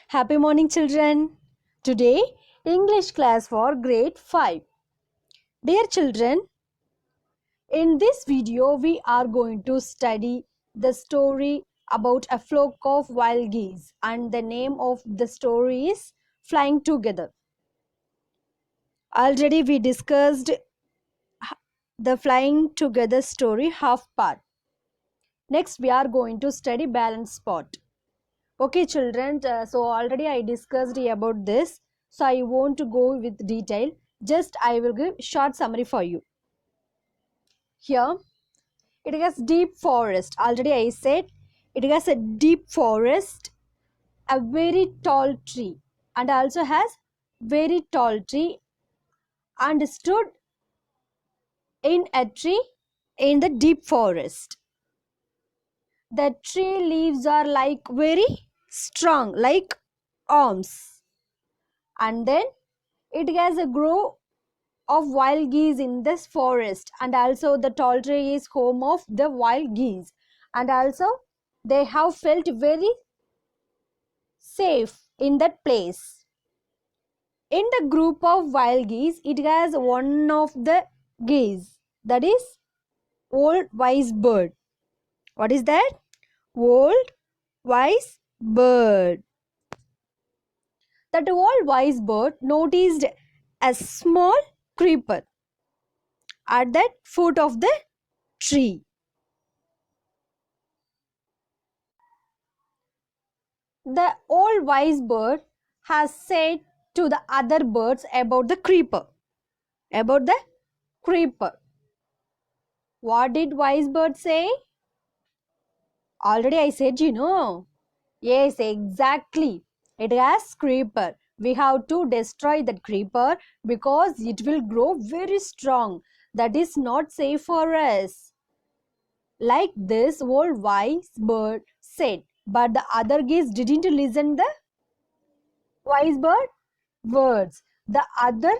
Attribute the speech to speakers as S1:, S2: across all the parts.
S1: Happy morning, children. Today, English class for grade 5. Dear children, in this video, we are going to study the story about a flock of wild geese, and the name of the story is Flying Together. Already, we discussed the Flying Together story half part. Next, we are going to study Balance Spot. Okay, children, so already I discussed about this, so I won't go with detail. Just I will give short summary for you. Here, it has deep forest. Already I said it has a deep forest, a very tall tree, and also has very tall tree and stood in a tree in the deep forest. The tree leaves are like very strong, like arms, and then it has a grove of wild geese in this forest, and also the tall tree is home of the wild geese, and also they have felt very safe in that place. In the group of wild geese, it has one of the geese, that is old wise bird. What is that? Old wise bird. That old wise bird noticed a small creeper at the foot of the tree. The old wise bird has said to the other birds about the creeper. About the creeper. What did wise bird say? Already I said, Yes, exactly. It has creeper. We have to destroy that creeper because it will grow very strong. That is not safe for us. Like this old wise bird said. But the other geese didn't listen the wise bird words. The other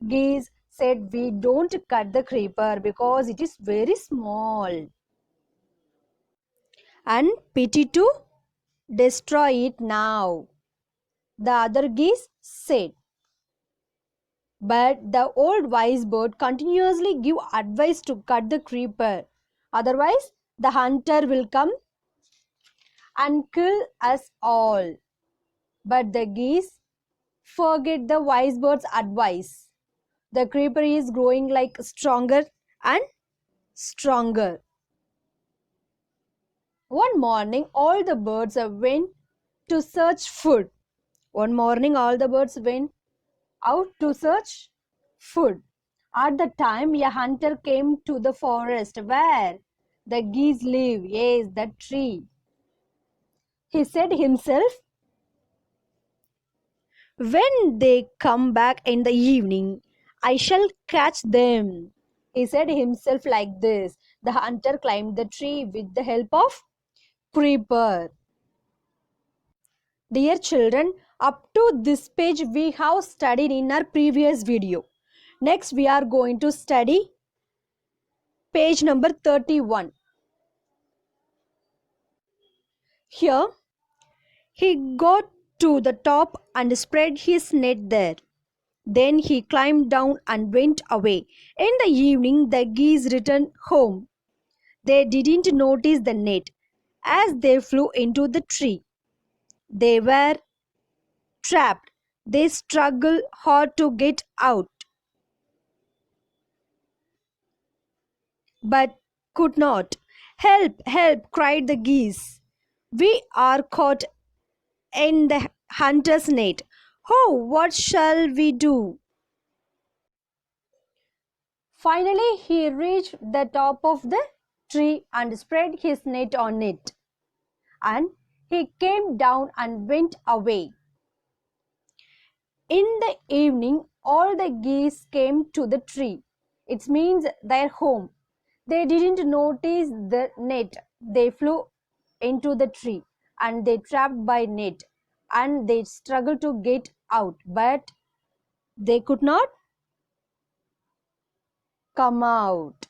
S1: geese said, we don't cut the creeper because it is very small and pity to destroy it now. The other geese said. But the old wise bird continuously give advice to cut the creeper. Otherwise, the hunter will come and kill us all. But the geese forget the wise bird's advice. The creeper is growing like stronger and stronger. One morning, all the birds went to search food. One morning, all the birds went out to search food. At the time, a hunter came to the forest where the geese live. Yes, the tree. He said himself, when they come back in the evening, I shall catch them. He said himself like this. The hunter climbed the tree with the help of creeper. Dear children, up to this page we have studied in our previous video. Next we are going to study page number 31. Here he got to the top and spread his net there. Then he climbed down and went away. In the evening the geese returned home. They didn't notice the net as they flew into the tree. They were trapped. They struggled hard to get out, but could not. Help, help, cried the geese. We are caught in the hunter's net. Oh, what shall we do? Finally, he reached the top of the tree and spread his net on it. And he came down and went away. In the evening, all the geese came to the tree. It means their home. They didn't notice the net. They flew into the tree and they trapped by net and they struggled to get out, but they could not come out.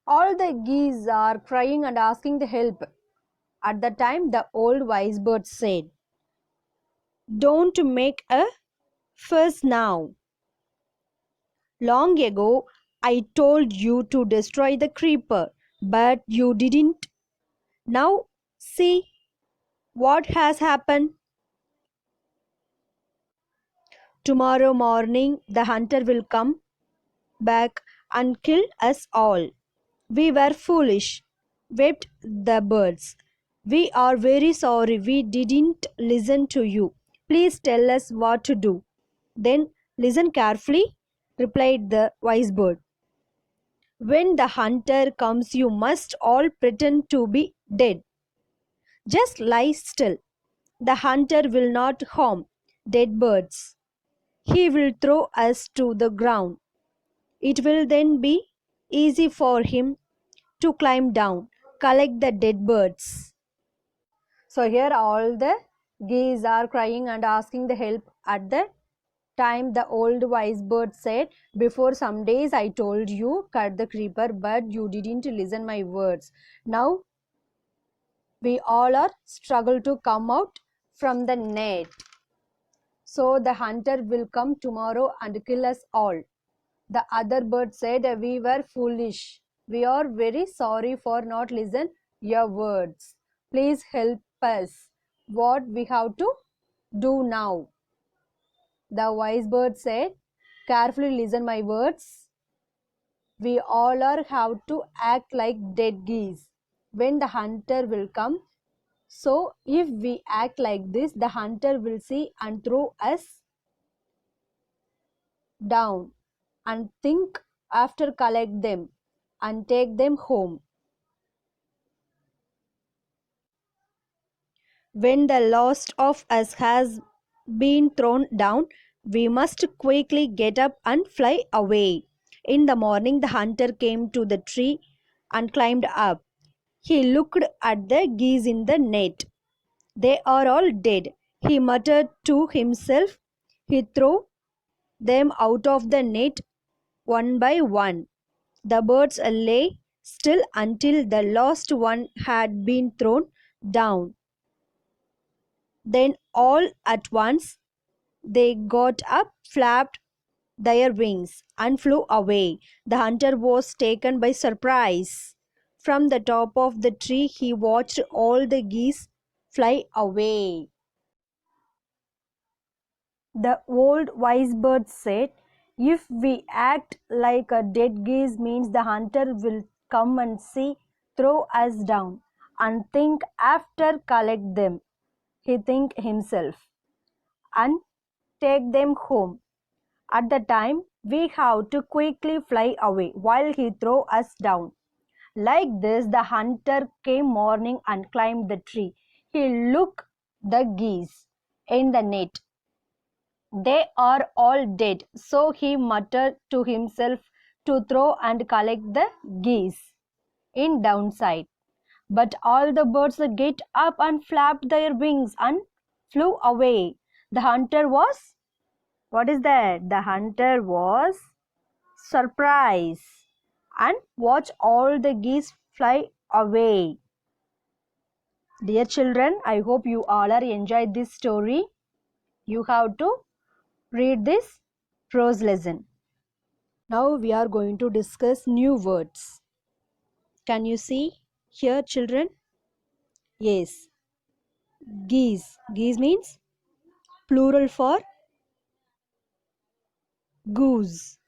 S1: All the geese are crying and asking the help. At the time, the old wise bird said, "Don't make a fuss now. Long ago, I told you to destroy the creeper, but you didn't. Now, see what has happened. Tomorrow morning, the hunter will come back and kill us all." "We were foolish," wept the birds. "We are very sorry we didn't listen to you. Please tell us what to do." "Then listen carefully," replied the wise bird. "When the hunter comes, you must all pretend to be dead. Just lie still. The hunter will not harm dead birds. He will throw us to the ground. It will then be easy for him to climb down, collect the dead birds." So here all the geese are crying and asking the help. At the time, the old wise bird said, "Before some days I told you, cut the creeper, but you didn't listen my words. Now we all are struggle to come out from the net. So the hunter will come tomorrow and kill us all." The other bird said, "We were foolish. We are very sorry for not listen your words. Please help us. What we have to do now?" The wise bird said, "Carefully listen my words. We all are have to act like dead geese when the hunter will come. So if we act like this, the hunter will see and throw us down, and think after collect them and take them home. When the last of us has been thrown down, we must quickly get up and fly away." In the morning, the hunter came to the tree and climbed up. He looked at the geese in the net. "They are all dead," he muttered to himself. He threw them out of the net one by one. The birds lay still until the last one had been thrown down. Then all at once they got up, flapped their wings, and flew away. The hunter was taken by surprise. From the top of the tree, he watched all the geese fly away. The old wise bird said, "If we act like a dead geese means the hunter will come and see, throw us down, and think after collect them, he think himself, and take them home. At the time, we have to quickly fly away while he throw us down." Like this, the hunter came morning and climbed the tree. He looked the geese in the net. "They are all dead." So he muttered to himself to throw and collect the geese in downside. But all the birds get up and flapped their wings and flew away. The hunter was, what is that? The hunter was surprised and watched all the geese fly away. Dear children, I hope you all are enjoyed this story. You have to read this prose lesson. Now we are going to discuss new words. Can you see here, children? Yes. Geese. Geese means plural for goose.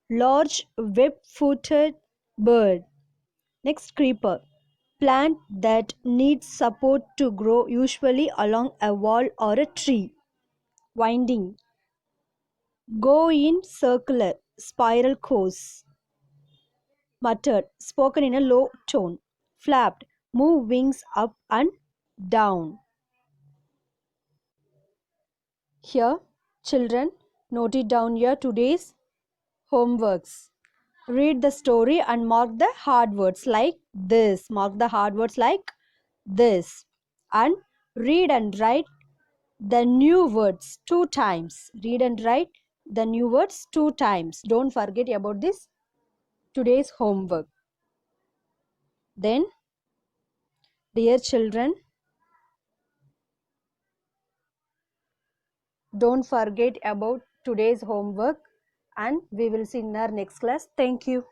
S1: Large web-footed bird. Next, creeper. Plant that needs support to grow, usually along a wall or a tree. Winding. Go in circular, spiral course. Muttered, spoken in a low tone. Flapped, move wings up and down. Here, children, note it down here today's homeworks. Read the story and mark the hard words like this. Mark the hard words like this. And read and write the new words 2 times. Read and write the new words 2 times. Don't forget about this today's homework. Then, dear children, don't forget about today's homework, and we will see in our next class. Thank you.